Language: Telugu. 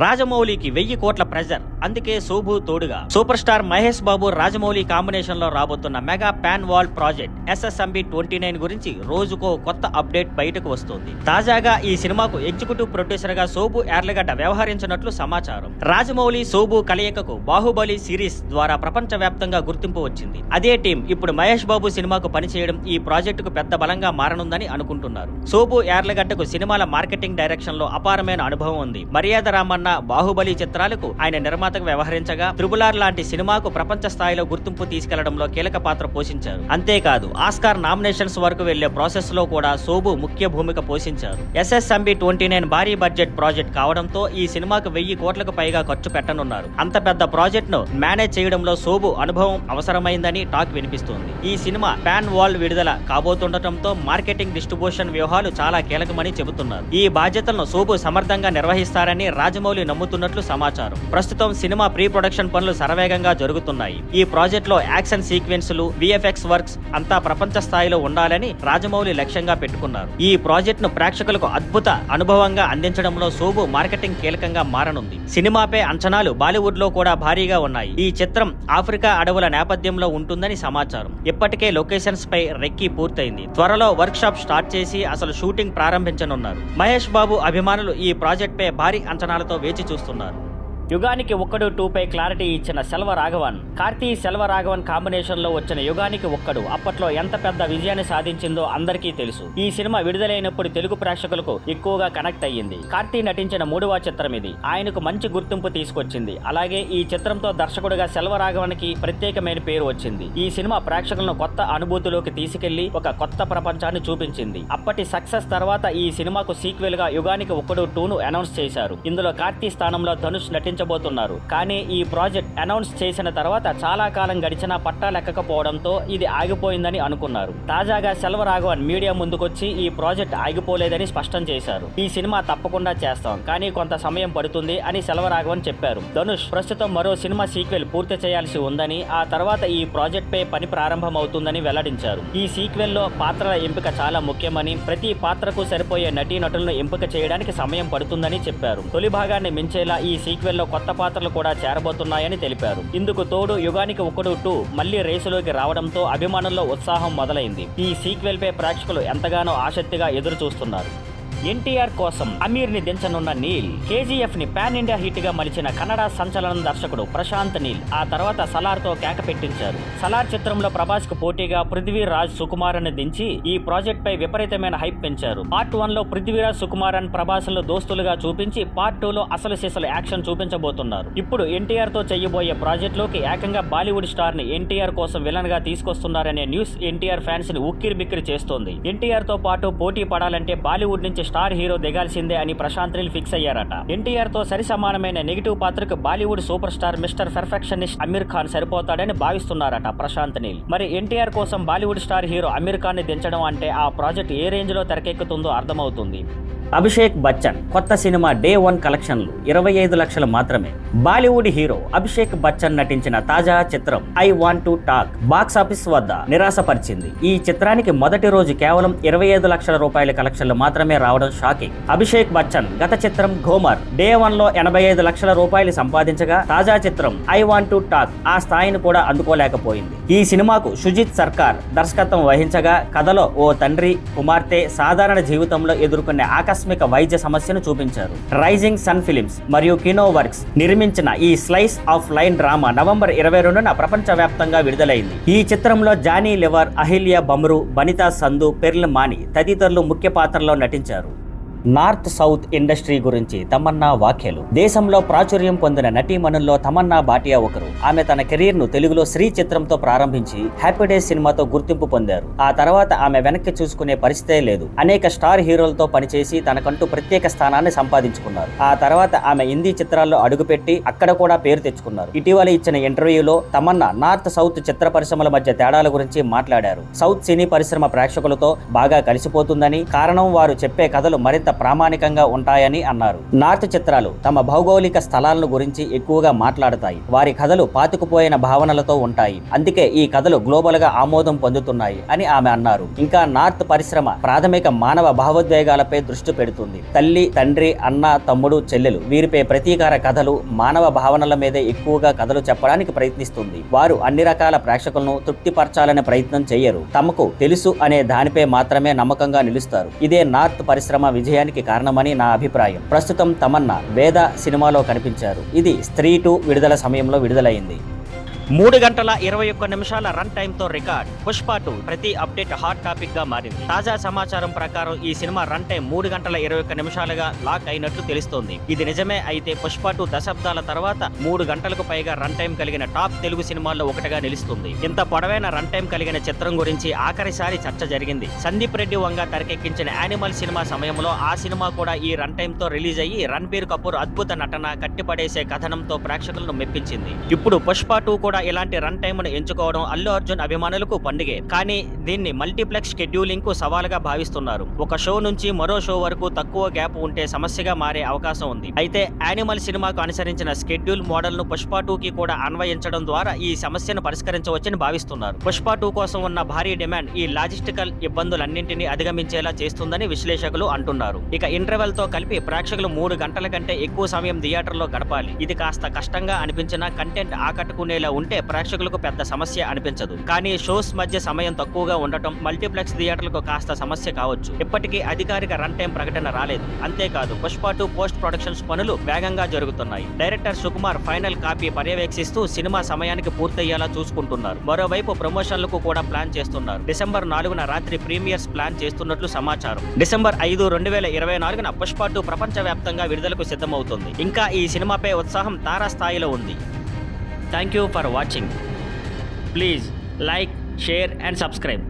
రాజమౌళికి 1000 కోట్ల ప్రెజర్, అందుకే శోభు తోడుగా. Super star Mahesh Babu Rajamouli combination లో రాబోతున్న mega pan wall project SSMB29 గురించి రోజుకో కొత్త అప్డేట్ బయటకు వస్తోంది. తాజాగా ఈ సినిమాకు ఎగ్జిక్యూటివ్ ప్రొడ్యూసర్ గా శోభు యార్లగడ్డ వ్యవహరించినట్లు సమాచారం. రాజమౌళి శోభు కలయికకు బాహుబలి సిరీస్ ద్వారా ప్రపంచ వ్యాప్తంగా గుర్తింపు వచ్చింది. అదే టీం ఇప్పుడు మహేష్ బాబు సినిమాకు పనిచేయడం ఈ ప్రాజెక్టుకు పెద్ద బలంగా మారనుందని అనుకుంటున్నారు. శోభు యార్లగడ్డకు సినిమాల మార్కెటింగ్ డైరెక్షన్ లో అపారమైన అనుభవం ఉంది. మర్యాద రామన్న, బాహుబలి చిత్రాలకు ఆయన నిర్మాతగా వ్యవహరించగా, RRR లాంటి సినిమాకు ప్రపంచ స్థాయిలో గుర్తింపు తీసుకెళ్లడంలో కీలక పాత్ర పోషించారు. అంతేకాదు ఆస్కార్ నామినేషన్స్ వరకు వెళ్లే ప్రాసెస్ లో కూడా శోభు ముఖ్య భూమిక పోషించారు. SSMB29 భారీ బడ్జెట్ ప్రాజెక్ట్ కావడంతో ఈ సినిమాకు 1000 కోట్లకు పైగా ఖర్చు పెట్టనున్నారు. అంత పెద్ద ప్రాజెక్ట్ ను మేనేజ్ చేయడంలో శోభు అనుభవం అవసరమైందని టాక్ వినిపిస్తోంది. ఈ సినిమా పాన్ వాల్ విడుదల కాబోతుండటంతో మార్కెటింగ్, డిస్ట్రిబ్యూషన్ వ్యూహాలు చాలా కీలకమని చెబుతున్నారు. ఈ బాధ్యతలను శోభు సమర్థంగా నిర్వహిస్తారని రాజమౌళి నమ్ముతున్నట్లు సమాచారం. ప్రస్తుతం సినిమా ప్రీ ప్రొడక్షన్ పనులు శరవేగంగా జరుగుతున్నాయి. ఈ ప్రాజెక్ట్ లో యాక్షన్ సీక్వెన్సులు, VFX వర్క్స్ అంతా ప్రపంచ స్థాయిలో ఉండాలని రాజమౌళి లక్ష్యంగా పెట్టుకున్నారు. ఈ ప్రాజెక్ట్ ను ప్రేక్షకులకు అద్భుత అనుభవంగా అందించడంలో శోభు మార్కెటింగ్ కీలకంగా మారనుంది. సినిమాపై అంచనాలు బాలీవుడ్ లో కూడా భారీగా ఉన్నాయి. ఈ చిత్రం ఆఫ్రికా అడవుల నేపథ్యంలో ఉంటుందని సమాచారం. ఇప్పటికే లొకేషన్స్ పై రెక్కి పూర్తయింది. త్వరలో వర్క్ షాప్ స్టార్ట్ చేసి అసలు షూటింగ్ ప్రారంభించనున్నారు. మహేష్ బాబు అభిమానులు ఈ ప్రాజెక్ట్ పై భారీ అంచనాలతో వేచి చూస్తున్నారు. యుగానికి ఒక్కడు 2 పై క్లారిటీ ఇచ్చిన సెల్వరాఘవన్, కార్తీ సెల్వరాఘవన్ కాంబినేషన్ లో వచ్చిన యుగానికి ఒక్కడు అప్పట్లో ఎంత పెద్ద విజయాన్ని సాధించిందో అందరికీ తెలుసు. ఈ సినిమా విడుదలైనప్పుడు తెలుగు ప్రేక్షకులకు ఎక్కువగా కనెక్ట్ అయ్యింది. కార్తీ నటించిన 3వ చిత్రం ఇది. ఆయనకు మంచి గుర్తింపు తీసుకొచ్చింది. అలాగే ఈ చిత్రంతో దర్శకుడిగా సెల్వరాఘవన్ కి ప్రత్యేకమైన పేరు వచ్చింది. ఈ సినిమా ప్రేక్షకులను కొత్త అనుభూతిలోకి తీసుకెళ్లి ఒక కొత్త ప్రపంచాన్ని చూపించింది. అప్పటి సక్సెస్ తర్వాత ఈ సినిమాకు సీక్వెల్ గా యుగానికి ఒక్కడు 2 ను అనౌన్స్ చేశారు. ఇందులో కార్తీ స్థానంలో ధనుష్ నటించబోతున్నారు. కానీ ఈ ప్రాజెక్ట్ అనౌన్స్ చేసిన తర్వాత చాలా కాలం గడిచినా పట్టాలెక్కకపోవడంతో ఇది ఆగిపోయిందని అనుకున్నారు. తాజాగా సెల్వరాఘవన్ మీడియా ముందుకొచ్చి ఈ ప్రాజెక్ట్ ఆగిపోలేదని స్పష్టం చేశారు. ఈ సినిమా తప్పకుండా చేస్తాం, కానీ కొంత సమయం పడుతుంది అని సెల్వరాఘవన్ చెప్పారు. ధనుష్ ప్రస్తుతం మరో సినిమా సీక్వెల్ పూర్తి చేయాల్సి ఉందని, ఆ తర్వాత ఈ ప్రాజెక్ట్ పై పని ప్రారంభమవుతుందని వెల్లడించారు. ఈ సీక్వెల్ లో పాత్రల ఎంపిక చాలా ముఖ్యమని, ప్రతి పాత్రకు సరిపోయే నటీనటులను ఎంపిక చేయడానికి సమయం పడుతుందని చెప్పారు. తొలి భాగాన్ని మించేలా ఈ సీక్వెల్ లో కొత్త పాత్రలు కూడా చేరబోతున్నాయని తెలిపారు. ఇందుకు తోడు యుగానికి ఒక్కడు 2 మళ్లీ రేసులోకి రావడంతో అభిమానుల్లో ఉత్సాహం మొదలైంది. ఈ సీక్వెల్ పై ప్రేక్షకులు ఎంతగానో ఆసక్తిగా ఎదురు చూస్తున్నారు. ఎన్టీఆర్ కోసం అమీర్ ని దించనున్న నీల్, KGF ని పాన్ ఇండియా హిట్ గా మలిచిన కన్నడ సంచలనం దర్శకుడు ప్రశాంత్ నీల్ ఆ తర్వాత సలార్ తో కేక పెట్టించారు. సలార్ చిత్రంలో ప్రభాస్ కు పోటీగా పృథ్వీరాజ్ సుకుమారన్ ని దించి ఈ ప్రాజెక్ట్ పై విపరీతమైన హైప్ పెంచారు. పార్ట్ 1 లో పృథ్వీరాజ్ సుకుమారన్, ప్రభాస్ లు దోస్తులుగా చూపించి పార్ట్ 2 లో అసలు సిసలు యాక్షన్ చూపించబోతున్నారు. ఇప్పుడు ఎన్టీఆర్ తో చేయబోయే ప్రాజెక్ట్ లోకి ఏకంగా బాలీవుడ్ స్టార్ ని ఎన్టీఆర్ కోసం విలన్ గా తీసుకొస్తున్నారనే న్యూస్ ఎన్టీఆర్ ఫ్యాన్స్ ని ఉక్కిరి బిక్కిరి చేస్తోంది. ఎన్టీఆర్ తో పాటు పోటీ పడాలంటే బాలీవుడ్ నుంచి స్టార్ హీరో దిగాల్సిందే అని ప్రశాంత్ నీల్ ఫిక్స్ అయ్యారట. ఎన్టీఆర్ తో సరి సమానమైన నెగిటివ్ పాత్రకు Bollywood super star Mister perfectionist Aamir Khan సరిపోతాడని భావిస్తున్నారట ప్రశాంత్ నీల్. మరి ఎన్టీఆర్ కోసం Bollywood star hero Aamir Khan ని దించడం అంటే ఆ ప్రాజెక్ట్ ఏ రేంజ్ లో తెరకెక్కుతుందో అర్థమవుతుంది. అభిషేక్ బచ్చన్ కొత్త సినిమా డే 1 కలెక్షన్లు 25 లక్షలు మాత్రమే. బాలీవుడ్ హీరో అభిషేక్ బచ్చన్ నటించిన తాజా చిత్రం I want to talk box office వద్ద నిరాశపరిచింది. ఈ చిత్రానికి మొదటి రోజు కేవలం 25 లక్షల రూపాయల కలెక్షన్లు మాత్రమే రావడం షాకింగ్. అభిషేక్ బచ్చన్ గత చిత్రం ఘోమర్ డే 1 లో 85 లక్షల రూపాయలు సంపాదించగా, తాజా చిత్రం ఐ వాంట్ టు టాక్ ఆ స్థాయిని కూడా అందుకోలేకపోయింది. ఈ సినిమాకు సుజిత్ సర్కార్ దర్శకత్వం వహించగా, కథలో ఓ తండ్రి కుమార్తె సాధారణ జీవితంలో ఎదుర్కొనే ఆకస్మిక వైద్య సమస్యను చూపించారు. రైజింగ్ సన్ ఫిలిమ్స్ మరియు కినో వర్క్స్ నిర్మించిన ఈ slice of line drama November 22న ప్రపంచ వ్యాప్తంగా విడుదలైంది. ఈ చిత్రంలో జానీ లివర్, అహిల్య బమ్రు, బనితా సంధు, పెర్ల్ మాని తదితరులు ముఖ్య పాత్రలో నటించారు. నార్త్ సౌత్ ఇండస్ట్రీ గురించి తమన్నా వ్యాఖ్యలు. దేశంలో ప్రాచుర్యం పొందిన నటీమణుల్లో తమన్నా భాటియా ఒకరు. ఆమె తన కెరీర్ ను తెలుగులో శ్రీ చిత్రంతో ప్రారంభించి హ్యాపీ డేస్ సినిమాతో గుర్తింపు పొందారు. ఆ తర్వాత ఆమె వెనక్కి చూసుకునే పరిస్థితే లేదు. అనేక స్టార్ హీరోలతో పనిచేసి తనకంటూ ప్రత్యేక స్థానాన్ని సంపాదించుకున్నారు. ఆ తర్వాత ఆమె హిందీ చిత్రాల్లో అడుగుపెట్టి అక్కడ కూడా పేరు తెచ్చుకున్నారు. ఇటీవల ఇచ్చిన ఇంటర్వ్యూలో తమన్నా నార్త్ సౌత్ చిత్ర పరిశ్రమల మధ్య తేడాల గురించి మాట్లాడారు. సౌత్ సినీ పరిశ్రమ ప్రేక్షకులతో బాగా కలిసిపోతుందని, కారణం వారు చెప్పే కథలు మరింత ప్రామాణికంగా ఉంటాయని అన్నారు. నార్త్ చిత్రాలు తమ భౌగోళిక స్థలాలను గురించి ఎక్కువగా మాట్లాడతాయి. వారి కథలు పాతుకుపోయిన భావనలతో ఉంటాయి. అందుకే ఈ కథలు గ్లోబల్ గా ఆమోదం పొందుతున్నాయి అని ఆమె అన్నారు. ఇంకా నార్త్ పరిశ్రమ ప్రాథమిక మానవ భావోద్వేగాలపై దృష్టి పెడుతుంది. తల్లి, తండ్రి, అన్న, తమ్ముడు, చెల్లెలు వీరిపై ప్రతీకార కథలు, మానవ భావనల మీదే ఎక్కువగా కథలు చెప్పడానికి ప్రయత్నిస్తుంది. వారు అన్ని రకాల ప్రేక్షకులను తృప్తిపరచాలనే ప్రయత్నం చేయరు. తమకు తెలుసు అనే దానిపై మాత్రమే నమ్మకంగా నిలుస్తారు. ఇదే నార్త్ పరిశ్రమ విజయానికి కారణమని నా అభిప్రాయం. ప్రస్తుతం తమన్నా వేద సినిమాలో కనిపించారు. ఇది స్త్రీ 2 విడుదల సమయంలో విడుదలైంది. 3 గంటల 21 నిమిషాల రన్ టైమ్ తో రికార్డ్. పుష్ప 2 ప్రతి అప్డేట్ హాట్ టాపిక్ గా మారింది. తాజా సమాచారం ప్రకారం ఈ సినిమా రన్ టైం 3 గంటల 21 నిమిషాలుగా లాక్ అయినట్లు తెలుస్తోంది. ఇది నిజమే అయితే పుష్ప 2 దశాబ్దాల తర్వాత 3 గంటలకు పైగా రన్ టైం కలిగిన టాప్ తెలుగు సినిమాల్లో ఒకటిగా నిలుస్తుంది. ఇంత పొడవైన రన్ టైం కలిగిన చిత్రం గురించి ఆఖరిసారి చర్చ జరిగింది సందీప్ రెడ్డి వంగ తెరకెక్కించిన యానిమల్ సినిమా సమయంలో. ఆ సినిమా కూడా ఈ రన్ టైం తో రిలీజ్ అయ్యి రణబీర్ కపూర్ అద్భుత నటన, కట్టిపడేసే కథనంతో ప్రేక్షకులను మెప్పించింది. ఇప్పుడు పుష్ప 2 కూడా ఇలాంటి రన్ టైమ్ ను ఎంచుకోవడం అల్లు అర్జున్ అభిమానులకు పండుగే. కానీ దీన్ని మల్టీప్లెక్స్ షెడ్యూలింగ్ కు సవాలుగా భావిస్తున్నారు. ఒక షో నుంచి మరో షో వరకు తక్కువ గ్యాప్ ఉంటే సమస్యగా మారే అవకాశం ఉంది. అయితే యానిమల్ సినిమాకు అనుసరించిన షెడ్యూల్ మోడల్ ను పుష్ప 2 కి కూడా అన్వయించడం ద్వారా ఈ సమస్యను పరిష్కరించవచ్చని భావిస్తున్నారు. పుష్ప 2 కోసం ఉన్న భారీ డిమాండ్ ఈ లాజిస్టికల్ ఇబ్బందులన్నింటినీ అధిగమించేలా చేస్తుందని విశ్లేషకులు అంటున్నారు. ఇక ఇంటర్వెల్ తో కలిపి ప్రేక్షకులు 3 గంటల కంటే ఎక్కువ సమయం థియేటర్లో గడపాలి. ఇది కాస్త కష్టంగా అనిపించినా కంటెంట్ ఆకట్టుకునేలా ఉంటే ప్రేక్షకులకు పెద్ద సమస్య అనిపించదు. కానీ షోస్ మధ్య సమయం తక్కువగా ఉండటం మల్టీప్లెక్స్ థియేటర్లకు కాస్త సమస్య కావచ్చు. ఇప్పటికీ అధికారిక రన్ టైం ప్రకటన రాలేదు. అంతేకాదు పుష్ప 2 పోస్ట్ ప్రొడక్షన్స్ పనులు వేగంగా జరుగుతున్నాయి. డైరెక్టర్ సుకుమార్ ఫైనల్ కాపీ పర్యవేక్షిస్తూ సినిమా సమయానికి పూర్తయ్యేలా చూసుకుంటున్నారు. మరోవైపు ప్రమోషన్లకు కూడా ప్లాన్ చేస్తున్నారు. డిసెంబర్ 4న రాత్రి ప్రీమియర్స్ ప్లాన్ చేస్తున్నట్లు సమాచారం. డిసెంబర్ 5, 2024న పుష్ప 2 ప్రపంచవ్యాప్తంగా విడుదలకు సిద్ధమవుతుంది. ఇంకా ఈ సినిమాపై ఉత్సాహం తారాస్థాయిలో ఉంది. Thank you for watching. Please like, share and subscribe.